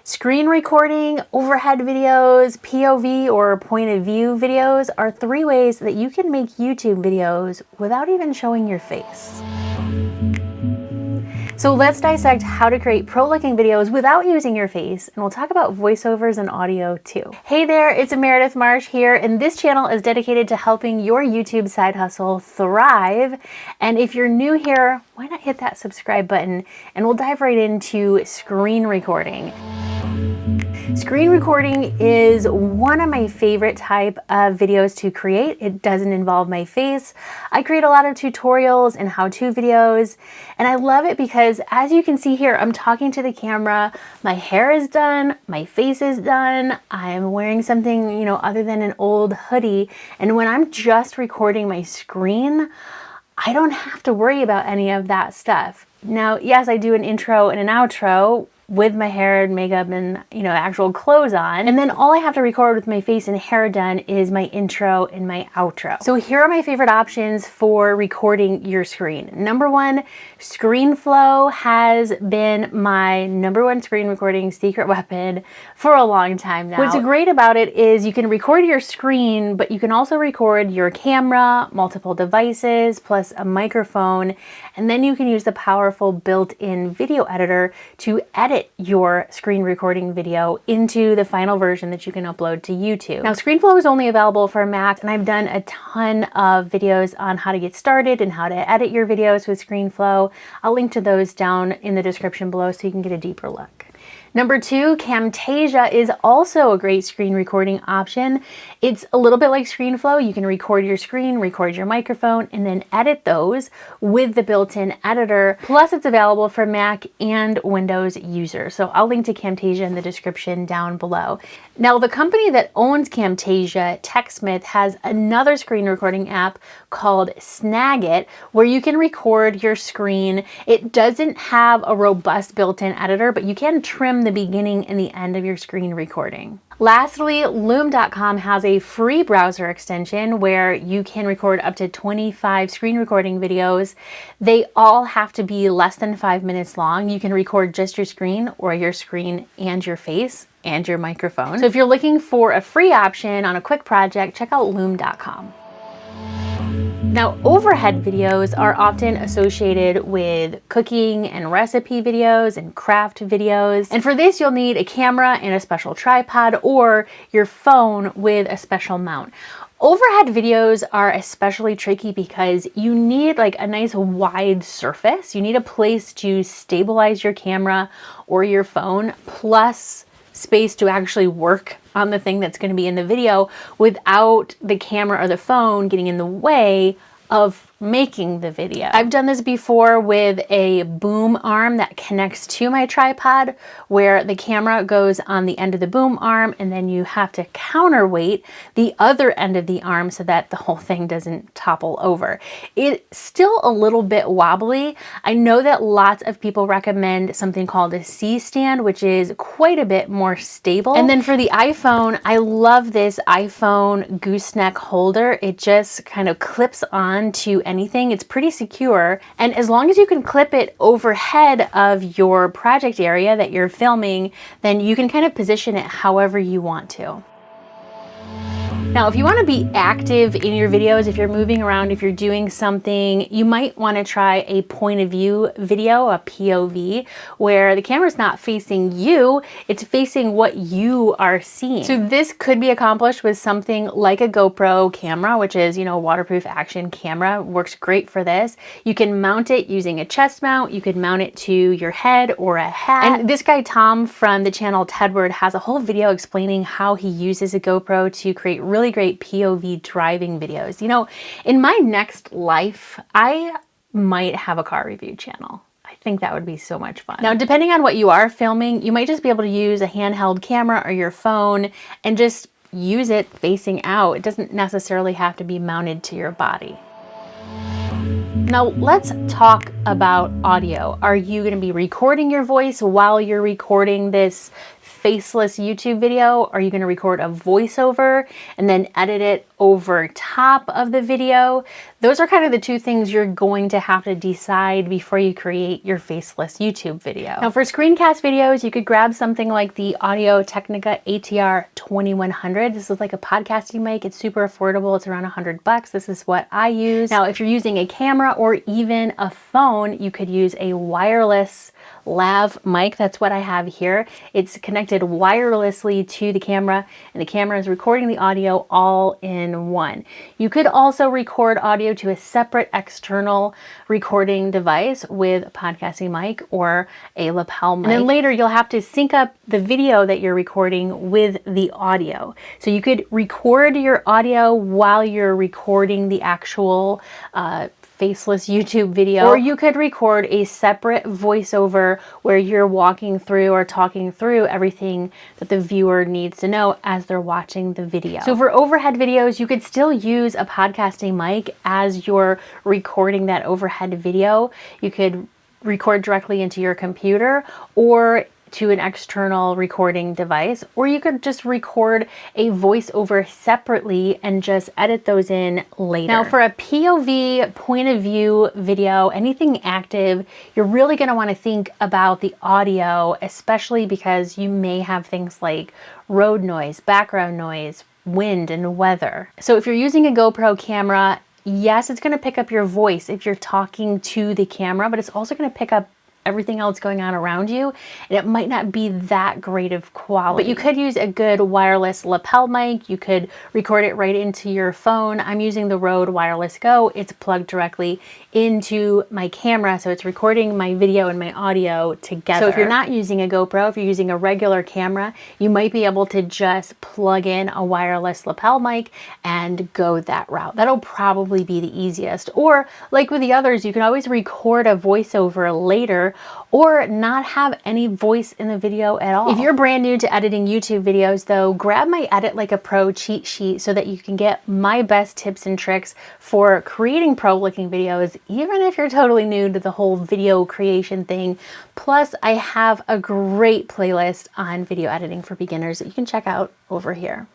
Screen recording, overhead videos, POV or point of view videos are 3 ways that you can make YouTube videos without even showing your face. So let's dissect how to create pro-looking videos without using your face, and we'll talk about voiceovers and audio too. Hey there, it's Meredith Marsh here, and this channel is dedicated to helping your YouTube side hustle thrive. And if you're new here, why not hit that subscribe button, and we'll dive right into screen recording. Screen recording is one of my favorite type of videos to create. It doesn't involve my face. I create a lot of tutorials and how-to videos, and I love it because, as you can see here, I'm talking to the camera, my hair is done, my face is done, I'm wearing something, other than an old hoodie, and when I'm just recording my screen, I don't have to worry about any of that stuff. Now, yes, I do an intro and an outro with my hair and makeup and, actual clothes on. And then all I have to record with my face and hair done is my intro and my outro. So here are my favorite options for recording your screen. Number 1, ScreenFlow has been my #1 screen recording secret weapon for a long time now. What's great about it is you can record your screen, but you can also record your camera, multiple devices, plus a microphone, and then you can use the powerful built-in video editor to edit your screen recording video into the final version that you can upload to YouTube. Now, ScreenFlow is only available for Mac, and I've done a ton of videos on how to get started and how to edit your videos with ScreenFlow. I'll link to those down in the description below so you can get a deeper look. Number 2, Camtasia is also a great screen recording option. It's a little bit like ScreenFlow. You can record your screen, record your microphone, and then edit those with the built-in editor. Plus, it's available for Mac and Windows users. So I'll link to Camtasia in the description down below. Now, the company that owns Camtasia, TechSmith, has another screen recording app called Snagit, where you can record your screen. It doesn't have a robust built-in editor, but you can trim the beginning and the end of your screen recording. Lastly, Loom.com has a free browser extension where you can record up to 25 screen recording videos. They all have to be less than 5 minutes long. You can record just your screen or your screen and your face and your microphone. So if you're looking for a free option on a quick project, check out Loom.com. Now, overhead videos are often associated with cooking and recipe videos and craft videos. And for this, you'll need a camera and a special tripod or your phone with a special mount. Overhead videos are especially tricky because you need like a nice wide surface. You need a place to stabilize your camera or your phone, plus space to actually work on the thing that's going to be in the video without the camera or the phone getting in the way of making the video. I've done this before with a boom arm that connects to my tripod, where the camera goes on the end of the boom arm and then you have to counterweight the other end of the arm so that the whole thing doesn't topple over. It's still a little bit wobbly. I know that lots of people recommend something called a C-stand, which is quite a bit more stable. And then for the iPhone, I love this iPhone gooseneck holder. It just kind of clips on to anything. It's pretty secure, and as long as you can clip it overhead of your project area that you're filming, then you can kind of position it however you want to. Now, if you want to be active in your videos, if you're moving around, if you're doing something, you might want to try a point of view video, a POV, where the camera's not facing you, it's facing what you are seeing. So this could be accomplished with something like a GoPro camera, which is, a waterproof action camera. Works great for this. You can mount it using a chest mount. You could mount it to your head or a hat. And this guy, Tom, from the channel Tedward, has a whole video explaining how he uses a GoPro to create really great POV driving videos. In my next life, I might have a car review channel. I think that would be so much fun. Now, depending on what you are filming, you might just be able to use a handheld camera or your phone and just use it facing out. It doesn't necessarily have to be mounted to your body. Now, let's talk about audio. Are you going to be recording your voice while you're recording this faceless YouTube video? Are you going to record a voiceover and then edit it over top of the video? Those are kind of the two things you're going to have to decide before you create your faceless YouTube video. Now for screencast videos, you could grab something like the Audio-Technica ATR 2100. This is like a podcasting mic. It's super affordable. It's around $100. This is what I use. Now, if you're using a camera or even a phone, you could use a wireless lav mic. That's what I have here. It's connected wirelessly to the camera, and the camera is recording the audio all in one. You could also record audio to a separate external recording device with a podcasting mic or a lapel mic. And then later you'll have to sync up the video that you're recording with the audio. So you could record your audio while you're recording the actual faceless YouTube video, or you could record a separate voiceover where you're walking through or talking through everything that the viewer needs to know as they're watching the video. So for overhead videos, you could still use a podcasting mic as you're recording that overhead video. You could record directly into your computer or to an external recording device, or you could just record a voiceover separately and just edit those in later. Now for a POV point of view video, anything active, you're really going to want to think about the audio, especially because you may have things like road noise, background noise, wind, and weather. So if you're using a GoPro camera, yes, it's going to pick up your voice if you're talking to the camera, but it's also going to pick up everything else going on around you, and it might not be that great of quality. But you could use a good wireless lapel mic. You could record it right into your phone. I'm using the Rode Wireless Go. It's plugged directly into my camera, so it's recording my video and my audio together. So if you're not using a GoPro, if you're using a regular camera, you might be able to just plug in a wireless lapel mic and go that route. That'll probably be the easiest. Or like with the others, you can always record a voiceover later or not have any voice in the video at all. If you're brand new to editing YouTube videos though, grab my Edit Like a Pro cheat sheet so that you can get my best tips and tricks for creating pro-looking videos, even if you're totally new to the whole video creation thing. Plus, I have a great playlist on video editing for beginners that you can check out over here.